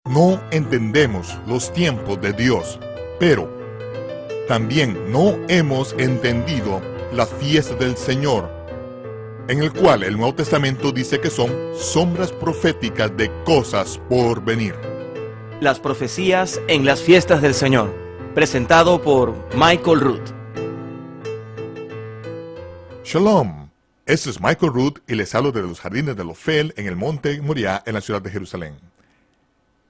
No entendemos los tiempos de Dios, pero también no hemos entendido la fiesta del Señor, en el cual el Nuevo Testamento dice que son sombras proféticas de cosas por venir. Las profecías en las fiestas del Señor, presentado por Michael Root. Shalom, este es Michael Root y les hablo de los jardines de Ofel en el monte Moriah en la ciudad de Jerusalén.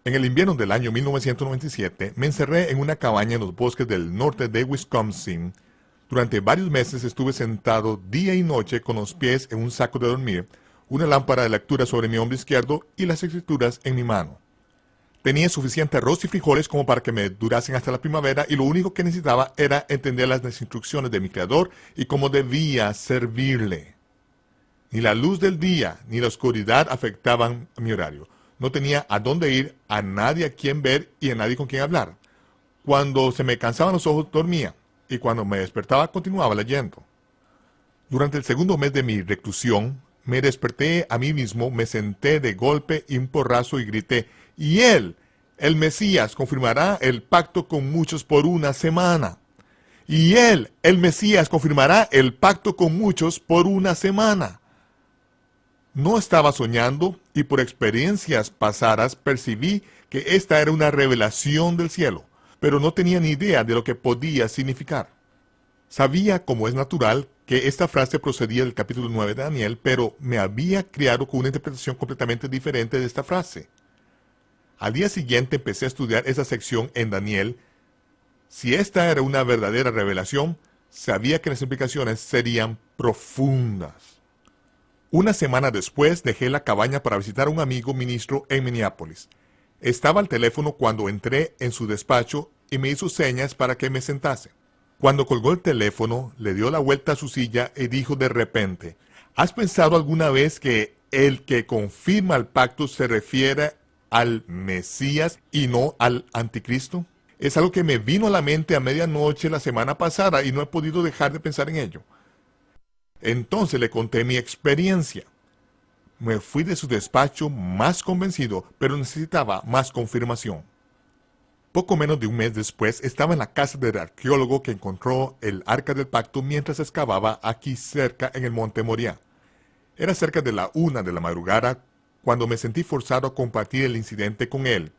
En el invierno del año 1997 me encerré en una cabaña en los bosques del norte de Wisconsin. Durante varios meses estuve sentado día y noche con los pies en un saco de dormir, una lámpara de lectura sobre mi hombro izquierdo y las escrituras en mi mano. Tenía suficiente arroz y frijoles como para que me durasen hasta la primavera y lo único que necesitaba era entender las instrucciones de mi Creador y cómo debía servirle. Ni la luz del día ni la oscuridad afectaban mi horario. No tenía a dónde ir, a nadie a quien ver y a nadie con quien hablar. Cuando se me cansaban los ojos dormía y cuando me despertaba continuaba leyendo. Durante el segundo mes de mi reclusión me desperté a mí mismo, me senté de golpe y un porrazo y grité: y él, el Mesías, confirmará el pacto con muchos por una semana. Y él, el Mesías, confirmará el pacto con muchos por una semana. No estaba soñando y por experiencias pasadas percibí que esta era una revelación del cielo, pero no tenía ni idea de lo que podía significar. Sabía, como es natural, que esta frase procedía del capítulo 9 de Daniel, pero me había criado con una interpretación completamente diferente de esta frase. Al día siguiente empecé a estudiar esa sección en Daniel. Si esta era una verdadera revelación, sabía que las implicaciones serían profundas. Una semana después dejé la cabaña para visitar a un amigo ministro en Minneapolis. Estaba al teléfono cuando entré en su despacho y me hizo señas para que me sentase. Cuando colgó el teléfono, le dio la vuelta a su silla y dijo de repente: ¿has pensado alguna vez que el que confirma el pacto se refiere al Mesías y no al Anticristo? Es algo que me vino a la mente a medianoche la semana pasada y no he podido dejar de pensar en ello. Entonces le conté mi experiencia. Me fui de su despacho más convencido, pero necesitaba más confirmación. Poco menos de un mes después estaba en la casa del arqueólogo que encontró el Arca del Pacto mientras excavaba aquí cerca en el monte Moriah. Era cerca de la 1 de la madrugada cuando me sentí forzado a compartir el incidente con él.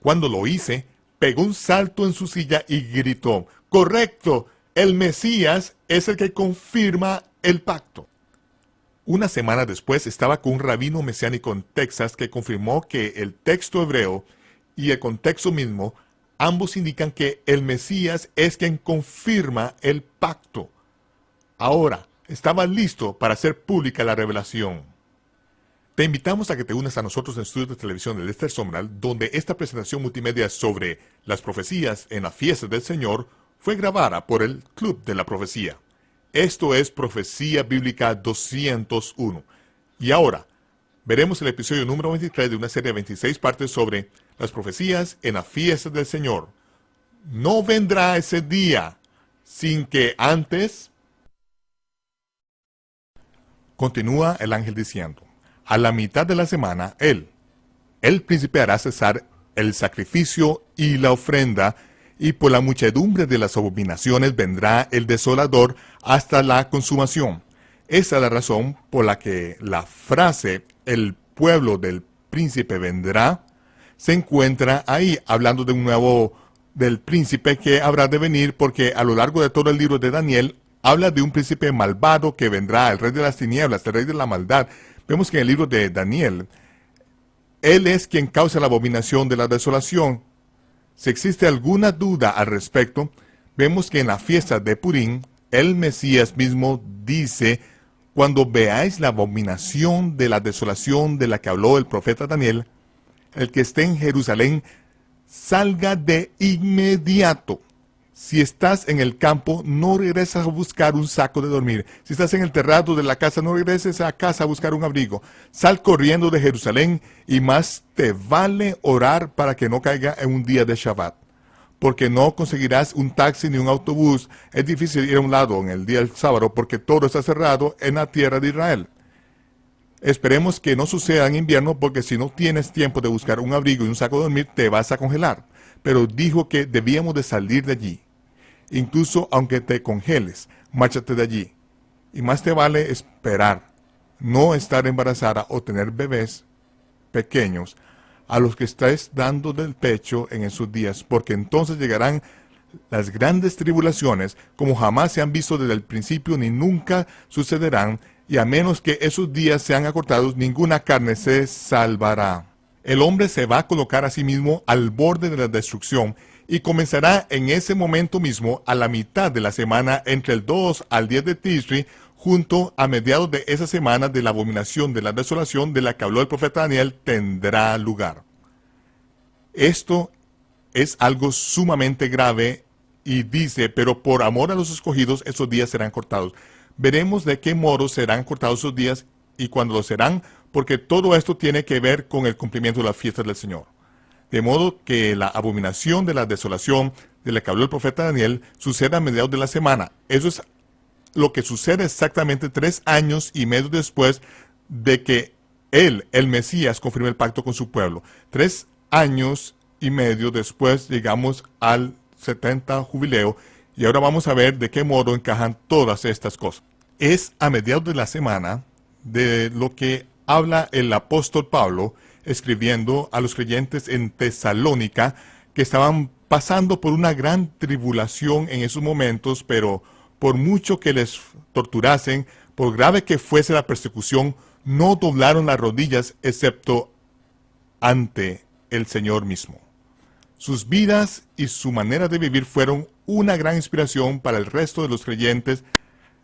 Cuando lo hice, pegó un salto en su silla y gritó: ¡correcto! El Mesías es el que confirma el pacto. Una semana después estaba con un rabino mesiánico en Texas que confirmó que el texto hebreo y el contexto mismo ambos indican que el Mesías es quien confirma el pacto. Ahora, estaba listo para hacer pública la revelación. Te invitamos a que te unas a nosotros en estudios de televisión de Lester Sumrall, donde esta presentación multimedia sobre las profecías en la fiesta del Señor fue grabada por el Club de la Profecía. Esto es Profecía Bíblica 201. Y ahora, veremos el episodio número 23 de una serie de 26 partes sobre las profecías en la fiesta del Señor. No vendrá ese día sin que antes... Continúa el ángel diciendo: a la mitad de la semana, el príncipe hará cesar el sacrificio y la ofrenda, y por la muchedumbre de las abominaciones vendrá el desolador hasta la consumación. Esa es la razón por la que la frase "el pueblo del príncipe vendrá" se encuentra ahí, hablando de un nuevo del príncipe que habrá de venir, porque a lo largo de todo el libro de Daniel habla de un príncipe malvado que vendrá, el rey de las tinieblas, el rey de la maldad. Vemos que en el libro de Daniel, él es quien causa la abominación de la desolación. Si existe alguna duda al respecto, vemos que en la fiesta de Purim, el Mesías mismo dice: cuando veáis la abominación de la desolación de la que habló el profeta Daniel, el que esté en Jerusalén salga de inmediato. Si estás en el campo, no regreses a buscar un saco de dormir. Si estás en el terrado de la casa, no regreses a casa a buscar un abrigo. Sal corriendo de Jerusalén, y más te vale orar para que no caiga en un día de Shabbat. Porque no conseguirás un taxi ni un autobús. Es difícil ir a un lado en el día del sábado porque todo está cerrado en la tierra de Israel. Esperemos que no suceda en invierno, porque si no tienes tiempo de buscar un abrigo y un saco de dormir, te vas a congelar. Pero dijo que debíamos de salir de allí. Incluso aunque te congeles, márchate de allí. Y más te vale esperar, no estar embarazada o tener bebés pequeños a los que estés dando del pecho en esos días, porque entonces llegarán las grandes tribulaciones como jamás se han visto desde el principio ni nunca sucederán, y a menos que esos días sean acortados, ninguna carne se salvará. El hombre se va a colocar a sí mismo al borde de la destrucción y comenzará en ese momento mismo a la mitad de la semana entre el 2 al 10 de Tishri, junto a mediados de esa semana de la abominación de la desolación de la que habló el profeta Daniel tendrá lugar. Esto es algo sumamente grave y dice, pero por amor a los escogidos esos días serán cortados. Veremos de qué modo serán cortados esos días y cuándo lo serán, porque todo esto tiene que ver con el cumplimiento de las fiestas del Señor. De modo que la abominación de la desolación de la que habló el profeta Daniel suceda a mediados de la semana. Eso es lo que sucede exactamente 3 años y medio después de que él, el Mesías, confirme el pacto con su pueblo. 3 años y medio después llegamos al 70 jubileo, y ahora vamos a ver de qué modo encajan todas estas cosas. Es a mediados de la semana de lo que habla el apóstol Pablo, escribiendo a los creyentes en Tesalónica, que estaban pasando por una gran tribulación en esos momentos, pero por mucho que les torturasen, por grave que fuese la persecución, no doblaron las rodillas excepto ante el Señor mismo. Sus vidas y su manera de vivir fueron una gran inspiración para el resto de los creyentes,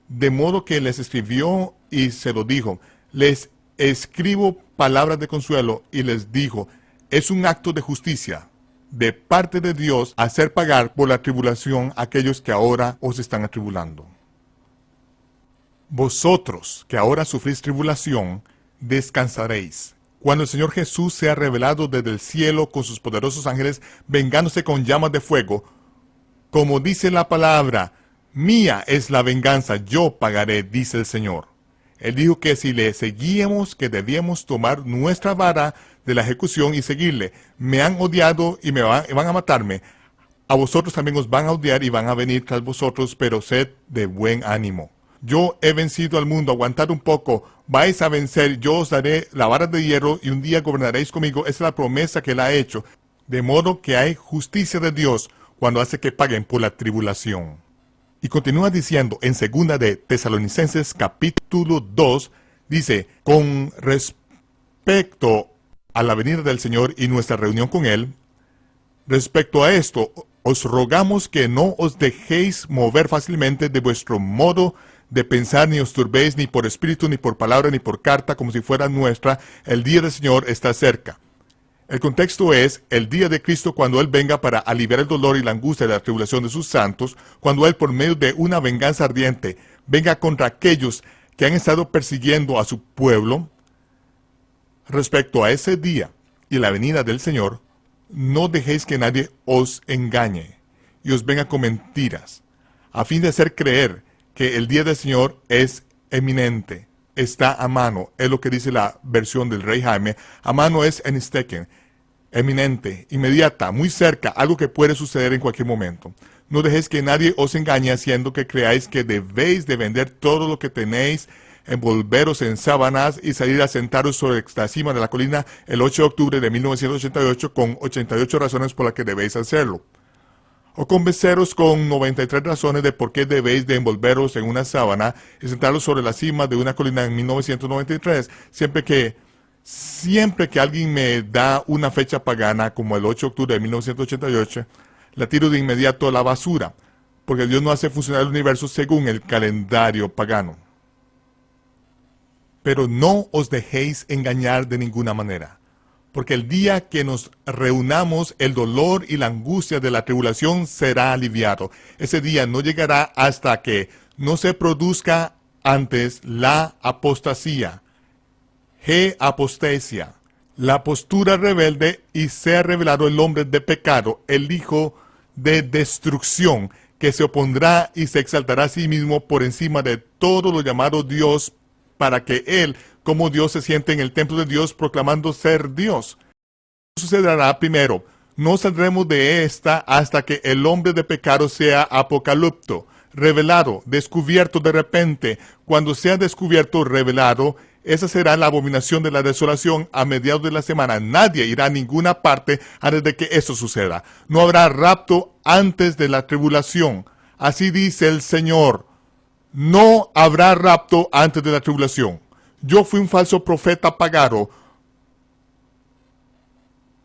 de modo que les escribió y se lo dijo: les escribo palabras de consuelo, y les dijo: es un acto de justicia de parte de Dios hacer pagar por la tribulación a aquellos que ahora os están atribulando. Vosotros que ahora sufrís tribulación, descansaréis cuando el Señor Jesús sea revelado desde el cielo con sus poderosos ángeles, vengándose con llamas de fuego. Como dice la palabra, mía es la venganza, yo pagaré, dice el Señor. Él dijo que si le seguíamos, que debíamos tomar nuestra vara de la ejecución y seguirle. Me han odiado y van a matarme. A vosotros también os van a odiar y van a venir tras vosotros, pero sed de buen ánimo. Yo he vencido al mundo, aguantad un poco, vais a vencer, yo os daré la vara de hierro y un día gobernaréis conmigo. Esa es la promesa que él ha hecho. De modo que hay justicia de Dios cuando hace que paguen por la tribulación. Y continúa diciendo en 2 de Tesalonicenses capítulo 2, dice: con respecto a la venida del Señor y nuestra reunión con Él, respecto a esto, os rogamos que no os dejéis mover fácilmente de vuestro modo de pensar, ni os turbéis ni por espíritu, ni por palabra, ni por carta, como si fuera nuestra. El día del Señor está cerca. El contexto es el día de Cristo, cuando Él venga para aliviar el dolor y la angustia de la tribulación de sus santos, cuando Él, por medio de una venganza ardiente, venga contra aquellos que han estado persiguiendo a su pueblo. Respecto a ese día y la venida del Señor, no dejéis que nadie os engañe y os venga con mentiras, a fin de hacer creer que el día del Señor es eminente, está a mano. Es lo que dice la versión del Rey Jaime. A mano es enisteken, eminente, inmediata, muy cerca, algo que puede suceder en cualquier momento. No dejéis que nadie os engañe haciendo que creáis que debéis de vender todo lo que tenéis, envolveros en sábanas y salir a sentaros sobre la cima de la colina el 8 de octubre de 1988 con 88 razones por las que debéis hacerlo. O convenceros con 93 razones de por qué debéis de envolveros en una sábana y sentaros sobre la cima de una colina en 1993, siempre que alguien me da una fecha pagana como el 8 de octubre de 1988, la tiro de inmediato a la basura, porque Dios no hace funcionar el universo según el calendario pagano. Pero no os dejéis engañar de ninguna manera, porque el día que nos reunamos, el dolor y la angustia de la tribulación será aliviado. Ese día no llegará hasta que no se produzca antes la apostasía, apostasia, la postura rebelde, y sea revelado el hombre de pecado, el hijo de destrucción, que se opondrá y se exaltará a sí mismo por encima de todo lo llamado Dios, para que él cómo Dios se siente en el templo de Dios proclamando ser Dios. Sucederá primero. No saldremos de esta hasta que el hombre de pecado sea apocalipto, revelado, descubierto de repente. Cuando sea descubierto, revelado, esa será la abominación de la desolación a mediados de la semana. Nadie irá a ninguna parte antes de que eso suceda. No habrá rapto antes de la tribulación. Así dice el Señor. No habrá rapto antes de la tribulación. Yo fui un falso profeta pagado.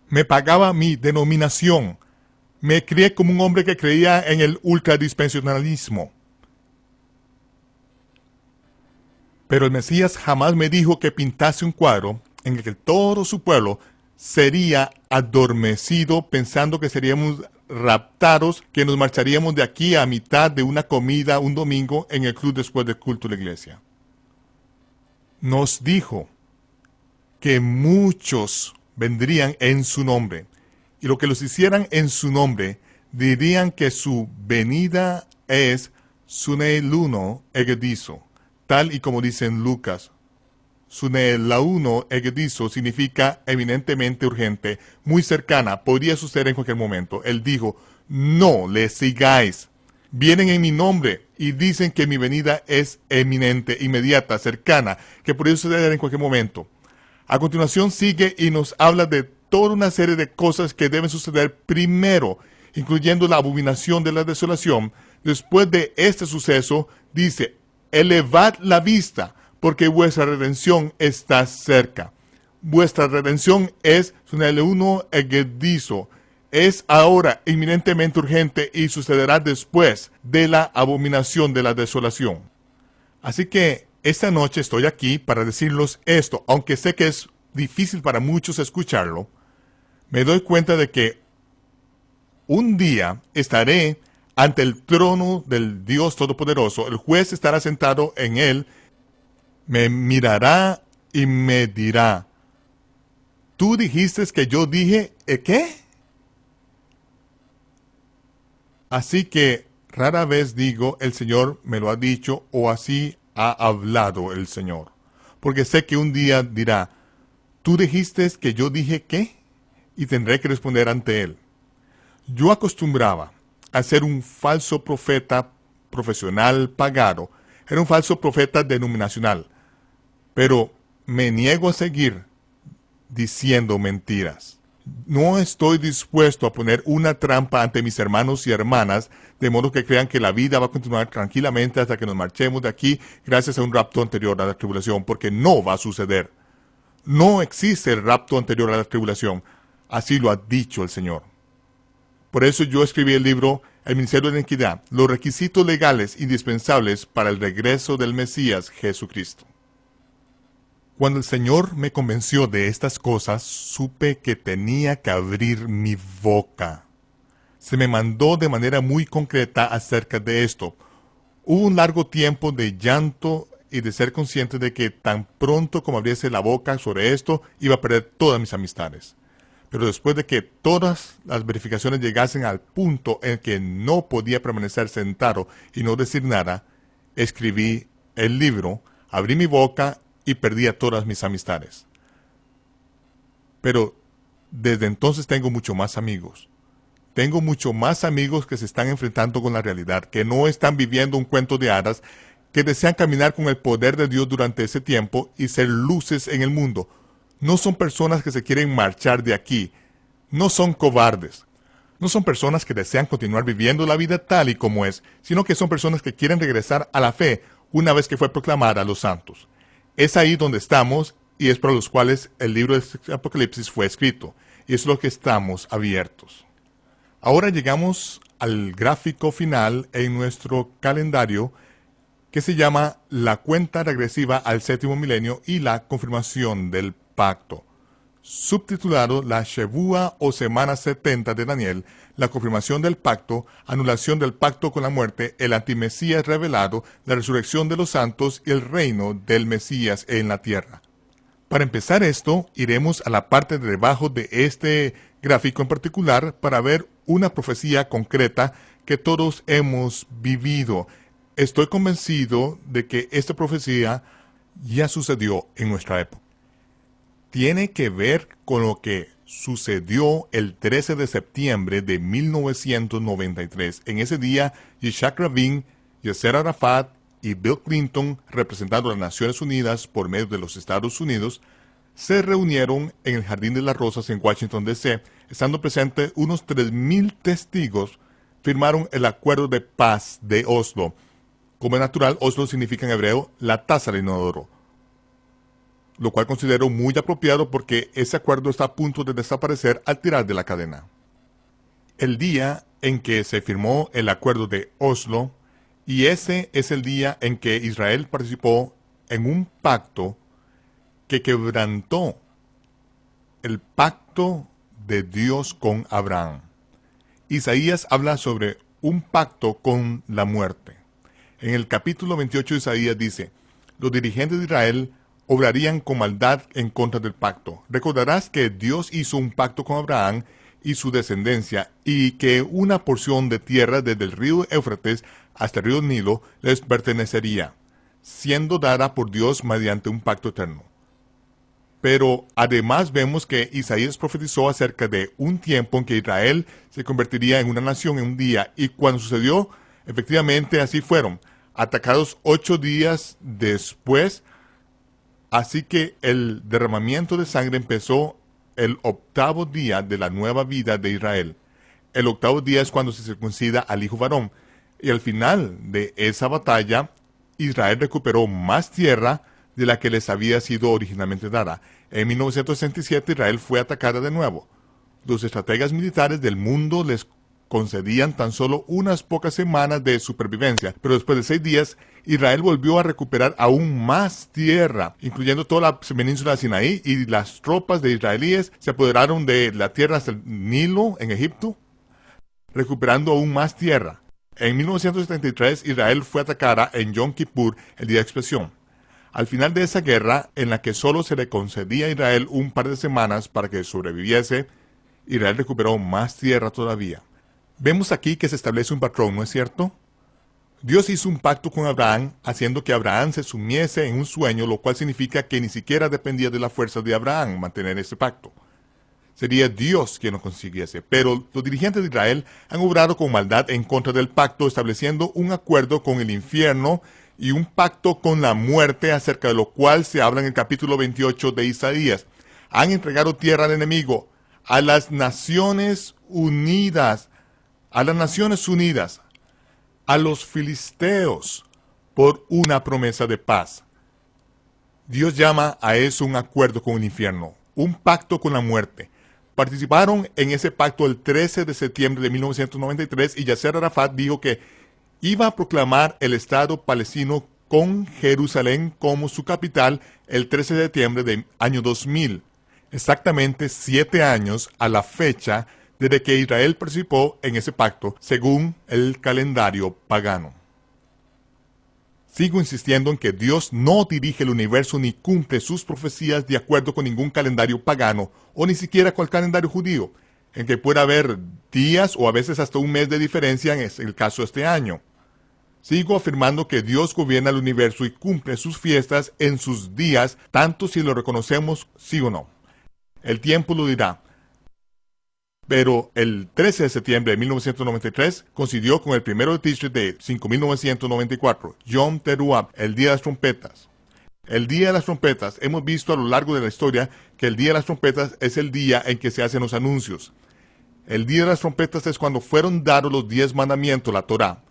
Me pagaba mi denominación. Me crié como un hombre que creía en el ultradispensionalismo. Pero el Mesías jamás me dijo que pintase un cuadro en el que todo su pueblo sería adormecido pensando que seríamos raptados, que nos marcharíamos de aquí a mitad de una comida un domingo en el club después del culto de la iglesia. Nos dijo que muchos vendrían en su nombre, y lo que los hicieran en su nombre, dirían que su venida es suneiluno egedizo, tal y como dice en Lucas. Sunelauno egedizo significa eminentemente urgente, muy cercana, podría suceder en cualquier momento. Él dijo, no le sigáis. Vienen en mi nombre y dicen que mi venida es eminente, inmediata, cercana, que podría suceder en cualquier momento. A continuación sigue y nos habla de toda una serie de cosas que deben suceder primero, incluyendo la abominación de la desolación. Después de este suceso, dice, elevad la vista, porque vuestra redención está cerca. Vuestra redención es suneleuno egedizo. Es ahora inminentemente urgente y sucederá después de la abominación de la desolación. Así que esta noche estoy aquí para decirles esto, aunque sé que es difícil para muchos escucharlo. Me doy cuenta de que un día estaré ante el trono del Dios Todopoderoso. El juez estará sentado en él, me mirará y me dirá, ¿tú dijiste que yo dije qué? Así que rara vez digo, el Señor me lo ha dicho o así ha hablado el Señor. Porque sé que un día dirá, ¿tú dijiste que yo dije qué? Y tendré que responder ante Él. Yo acostumbraba a ser un falso profeta profesional pagado. Era un falso profeta denominacional. Pero me niego a seguir diciendo mentiras. No estoy dispuesto a poner una trampa ante mis hermanos y hermanas, de modo que crean que la vida va a continuar tranquilamente hasta que nos marchemos de aquí gracias a un rapto anterior a la tribulación, porque no va a suceder. No existe el rapto anterior a la tribulación. Así lo ha dicho el Señor. Por eso yo escribí el libro El Ministerio de la Iniquidad, los requisitos legales indispensables para el regreso del Mesías Jesucristo. Cuando el Señor me convenció de estas cosas, supe que tenía que abrir mi boca. Se me mandó de manera muy concreta acerca de esto. Hubo un largo tiempo de llanto y de ser consciente de que tan pronto como abriese la boca sobre esto, iba a perder todas mis amistades. Pero después de que todas las verificaciones llegasen al punto en que no podía permanecer sentado y no decir nada, escribí el libro, abrí mi boca y perdí a todas mis amistades. Pero desde entonces tengo mucho más amigos. Tengo mucho más amigos que se están enfrentando con la realidad, que no están viviendo un cuento de hadas, que desean caminar con el poder de Dios durante ese tiempo y ser luces en el mundo. No son personas que se quieren marchar de aquí. No son cobardes. No son personas que desean continuar viviendo la vida tal y como es, sino que son personas que quieren regresar a la fe una vez que fue proclamada a los santos. Es ahí donde estamos y es para los cuales el libro de Apocalipsis fue escrito. Y es lo que estamos abiertos. Ahora llegamos al gráfico final en nuestro calendario que se llama la cuenta regresiva al séptimo milenio y la confirmación del pacto. Subtitulado la Shevúa o Semana 70 de Daniel, la confirmación del pacto, anulación del pacto con la muerte, el antimesías revelado, la resurrección de los santos y el reino del Mesías en la tierra. Para empezar esto, iremos a la parte de debajo de este gráfico en particular para ver una profecía concreta que todos hemos vivido. Estoy convencido de que esta profecía ya sucedió en nuestra época. Tiene que ver con lo que sucedió el 13 de septiembre de 1993. En ese día, Yitzhak Rabin, Yasser Arafat y Bill Clinton, representando a las Naciones Unidas por medio de los Estados Unidos, se reunieron en el Jardín de las Rosas en Washington, D.C., estando presentes unos 3.000 testigos, firmaron el Acuerdo de Paz de Oslo. Como es natural, Oslo significa en hebreo la taza de inodoro, lo cual considero muy apropiado porque ese acuerdo está a punto de desaparecer al tirar de la cadena. El día en que se firmó el Acuerdo de Oslo, y ese es el día en que Israel participó en un pacto que quebrantó el pacto de Dios con Abraham. Isaías habla sobre un pacto con la muerte. En el capítulo 28 de Isaías dice: los dirigentes de Israel obrarían con maldad en contra del pacto. Recordarás que Dios hizo un pacto con Abraham y su descendencia, y que una porción de tierra desde el río Éufrates hasta el río Nilo les pertenecería, siendo dada por Dios mediante un pacto eterno. Pero además vemos que Isaías profetizó acerca de un tiempo en que Israel se convertiría en una nación en un día, y cuando sucedió, efectivamente así fueron, atacados 8 días después. Así que el derramamiento de sangre empezó el 8º día de la nueva vida de Israel. El 8º día es cuando se circuncida al hijo varón. Y al final de esa batalla, Israel recuperó más tierra de la que les había sido originalmente dada. En 1967 Israel fue atacada de nuevo. Los estrategas militares del mundo les concedían tan solo unas pocas semanas de supervivencia, pero después de 6 días, Israel volvió a recuperar aún más tierra, incluyendo toda la península de Sinaí, y las tropas de israelíes se apoderaron de la tierra hasta el Nilo en Egipto, recuperando aún más tierra. En 1973, Israel fue atacada en Yom Kippur, el día de expiación. Al final de esa guerra, en la que solo se le concedía a Israel un par de semanas para que sobreviviese, Israel recuperó más tierra todavía. Vemos aquí que se establece un patrón, ¿no es cierto? Dios hizo un pacto con Abraham, haciendo que Abraham se sumiese en un sueño, lo cual significa que ni siquiera dependía de la fuerza de Abraham mantener ese pacto. Sería Dios quien lo consiguiese, pero los dirigentes de Israel han obrado con maldad en contra del pacto, estableciendo un acuerdo con el infierno y un pacto con la muerte, acerca de lo cual se habla en el capítulo 28 de Isaías. Han entregado tierra al enemigo, a las Naciones Unidas, a los filisteos, por una promesa de paz. Dios llama a eso un acuerdo con el infierno, un pacto con la muerte. Participaron en ese pacto el 13 de septiembre de 1993 y Yasser Arafat dijo que iba a proclamar el Estado palestino con Jerusalén como su capital el 13 de septiembre del año 2000, exactamente 7 años a la fecha desde que Israel participó en ese pacto según el calendario pagano. Sigo insistiendo en que Dios no dirige el universo ni cumple sus profecías de acuerdo con ningún calendario pagano o ni siquiera con el calendario judío, en que puede haber días o a veces hasta un mes de diferencia en el caso de este año. Sigo afirmando que Dios gobierna el universo y cumple sus fiestas en sus días, tanto si lo reconocemos sí o no. El tiempo lo dirá. Pero el 13 de septiembre de 1993 coincidió con el 1 de Tishri de 5994, Yom Teruah, el Día de las Trompetas. El Día de las Trompetas, hemos visto a lo largo de la historia que el Día de las Trompetas es el día en que se hacen los anuncios. El Día de las Trompetas es cuando fueron dados los 10 mandamientos, la Torá.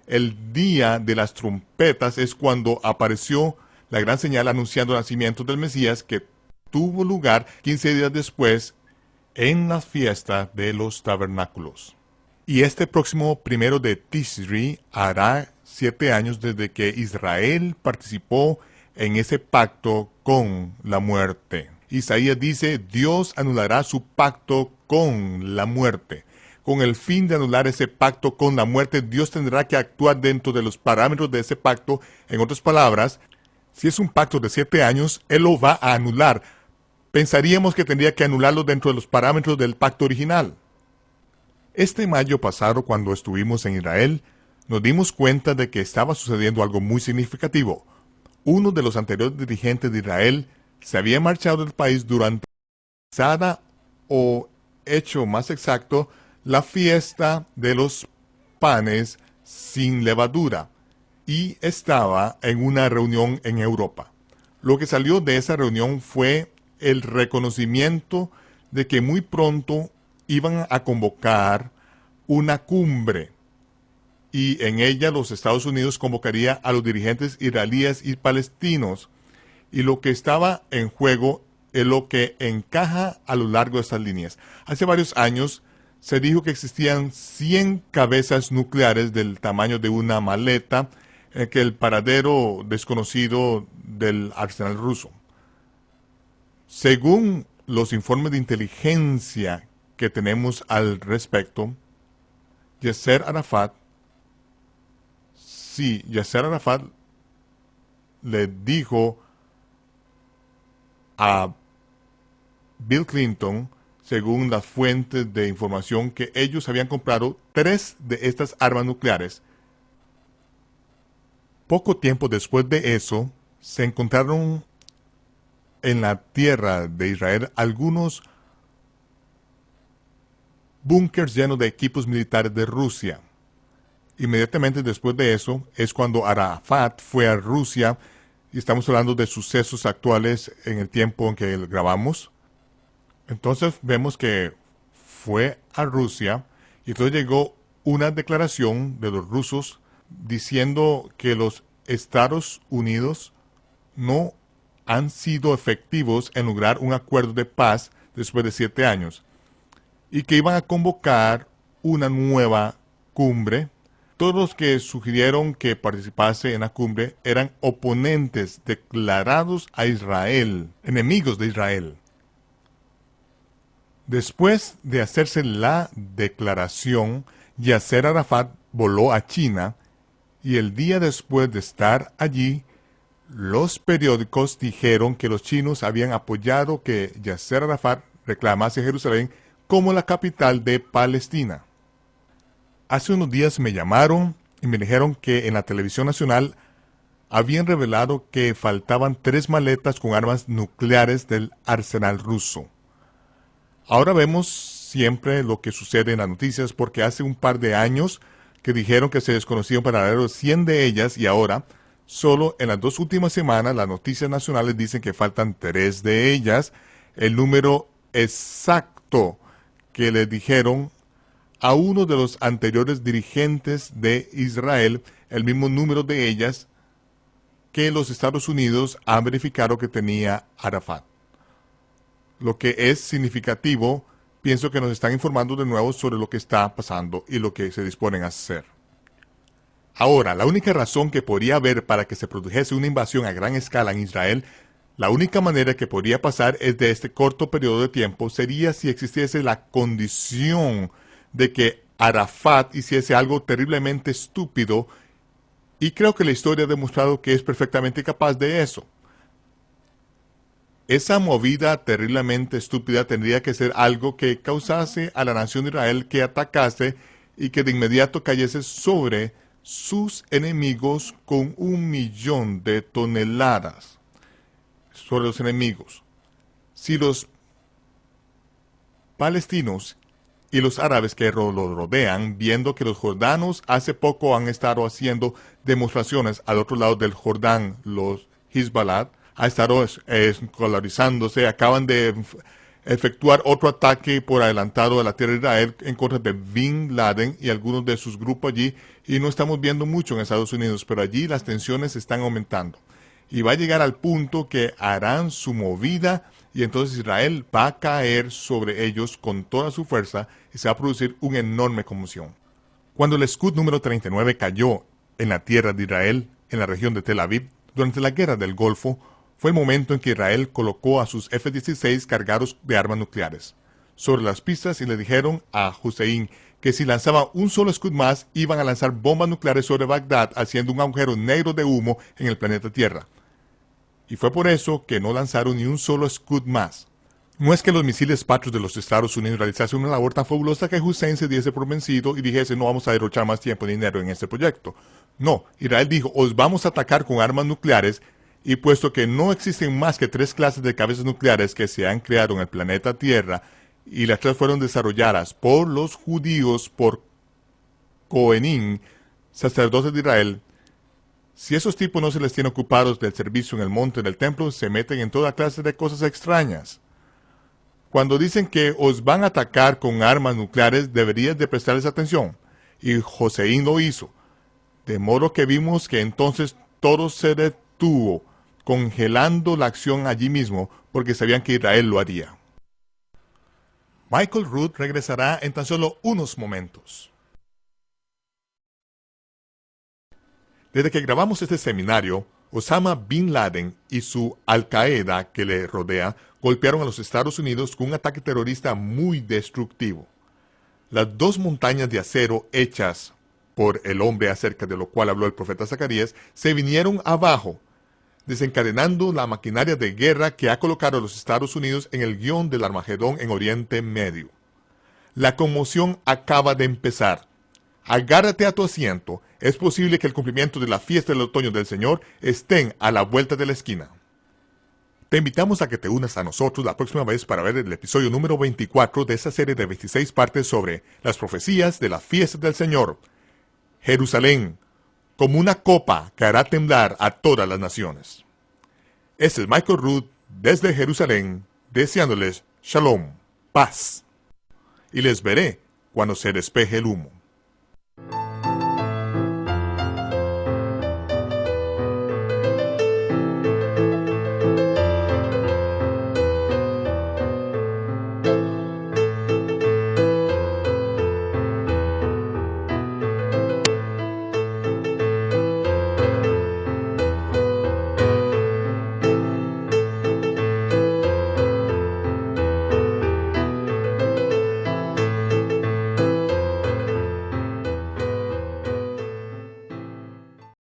El Día de las Trompetas es cuando apareció la gran señal anunciando el nacimiento del Mesías, que tuvo lugar 15 días después en la fiesta de los tabernáculos. Y este próximo 1 de Tishri hará 7 años desde que Israel participó en ese pacto con la muerte. Isaías dice: Dios anulará su pacto con la muerte. Con el fin de anular ese pacto con la muerte, Dios tendrá que actuar dentro de los parámetros de ese pacto. En otras palabras, si es un pacto de 7 años, Él lo va a anular. Pensaríamos que tendría que anularlo dentro de los parámetros del pacto original. Este mayo pasado, cuando estuvimos en Israel, nos dimos cuenta de que estaba sucediendo algo muy significativo. uno de los anteriores dirigentes de Israel se había marchado del país durante la o hecho más exacto, la fiesta de los panes sin levadura, y estaba en una reunión en Europa. Lo que salió de esa reunión fue el reconocimiento de que muy pronto iban a convocar una cumbre, y en ella los Estados Unidos convocaría a los dirigentes israelíes y palestinos, y lo que estaba en juego es lo que encaja a lo largo de estas líneas. Hace varios años se dijo que existían 100 cabezas nucleares del tamaño de una maleta, que el paradero desconocido del arsenal ruso. Según los informes de inteligencia que tenemos al respecto, Yasser Arafat le dijo a Bill Clinton, según las fuentes de información, que ellos habían comprado 3 de estas armas nucleares. Poco tiempo después de eso, se encontraron en la tierra de Israel algunos búnkers llenos de equipos militares de Rusia. Inmediatamente después de eso es cuando Arafat fue a Rusia, y estamos hablando de sucesos actuales en el tiempo en que grabamos. Entonces vemos que fue a Rusia, y entonces llegó una declaración de los rusos diciendo que los Estados Unidos no han sido efectivos en lograr un acuerdo de paz después de 7 años, y que iban a convocar una nueva cumbre. Todos los que sugirieron que participase en la cumbre eran oponentes declarados a Israel, enemigos de Israel. Después de hacerse la declaración, Yasser Arafat voló a China, y el día después de estar allí, los periódicos dijeron que los chinos habían apoyado que Yasser Arafat reclamase Jerusalén como la capital de Palestina. Hace unos días me llamaron y me dijeron que en la televisión nacional habían revelado que faltaban 3 maletas con armas nucleares del arsenal ruso. Ahora vemos siempre lo que sucede en las noticias, porque hace un par de años que dijeron que se desconocían para 100 de ellas, y ahora, solo en las 2 últimas semanas, las noticias nacionales dicen que faltan 3 de ellas. El número exacto que le dijeron a uno de los anteriores dirigentes de Israel, el mismo número de ellas que los Estados Unidos han verificado que tenía Arafat. Lo que es significativo, pienso que nos están informando de nuevo sobre lo que está pasando y lo que se disponen a hacer. Ahora, la única razón que podría haber para que se produjese una invasión a gran escala en Israel, la única manera que podría pasar es de este corto periodo de tiempo, sería si existiese la condición de que Arafat hiciese algo terriblemente estúpido, y creo que la historia ha demostrado que es perfectamente capaz de eso. Esa movida terriblemente estúpida tendría que ser algo que causase a la nación de Israel que atacase y que de inmediato cayese sobre sus enemigos con 1.000.000 de toneladas sobre los enemigos. Si los palestinos y los árabes que los rodean, viendo que los jordanos hace poco han estado haciendo demostraciones al otro lado del Jordán, los Hezbollah, ha estado escolarizándose, acaban de efectuar otro ataque por adelantado a la tierra de Israel en contra de Bin Laden y algunos de sus grupos allí, y no estamos viendo mucho en Estados Unidos, pero allí las tensiones están aumentando. Y va a llegar al punto que harán su movida, y entonces Israel va a caer sobre ellos con toda su fuerza y se va a producir una enorme conmoción. Cuando el Scud número 39 cayó en la tierra de Israel, en la región de Tel Aviv, durante la guerra del Golfo, fue el momento en que Israel colocó a sus F-16 cargados de armas nucleares sobre las pistas, y le dijeron a Hussein que si lanzaba un solo Scud más, iban a lanzar bombas nucleares sobre Bagdad, haciendo un agujero negro de humo en el planeta Tierra. Y fue por eso que no lanzaron ni un solo Scud más. No es que los misiles Patriot de los Estados Unidos realizasen una labor tan fabulosa que Hussein se diese por vencido y dijese: no vamos a derrochar más tiempo y dinero en este proyecto. No, Israel dijo: os vamos a atacar con armas nucleares, Y puesto que no existen más que 3 clases de cabezas nucleares que se han creado en el planeta Tierra, y las 3 fueron desarrolladas por los judíos, por Cohenim, sacerdotes de Israel, si esos tipos no se les tiene ocupados del servicio en el monte del templo, se meten en toda clase de cosas extrañas. Cuando dicen que os van a atacar con armas nucleares, deberías de prestarles atención. Y Joseín lo hizo. De modo que vimos que entonces todo se detuvo, congelando la acción allí mismo, porque sabían que Israel lo haría. Michael Root regresará en tan solo unos momentos. Desde que grabamos este seminario, Osama Bin Laden y su Al-Qaeda que le rodea golpearon a los Estados Unidos con un ataque terrorista muy destructivo. Las 2 montañas de acero hechas por el hombre acerca de lo cual habló el profeta Zacarías se vinieron abajo, desencadenando la maquinaria de guerra que ha colocado a los Estados Unidos en el guión del Armagedón en Oriente Medio. La conmoción acaba de empezar. Agárrate a tu asiento. Es posible que el cumplimiento de la fiesta del otoño del Señor estén a la vuelta de la esquina. Te invitamos a que te unas a nosotros la próxima vez para ver el episodio número 24 de esa serie de 26 partes sobre las profecías de la fiesta del Señor. Jerusalén, como una copa que hará temblar a todas las naciones. Este es Michael Root desde Jerusalén, deseándoles Shalom, paz. Y les veré cuando se despeje el humo.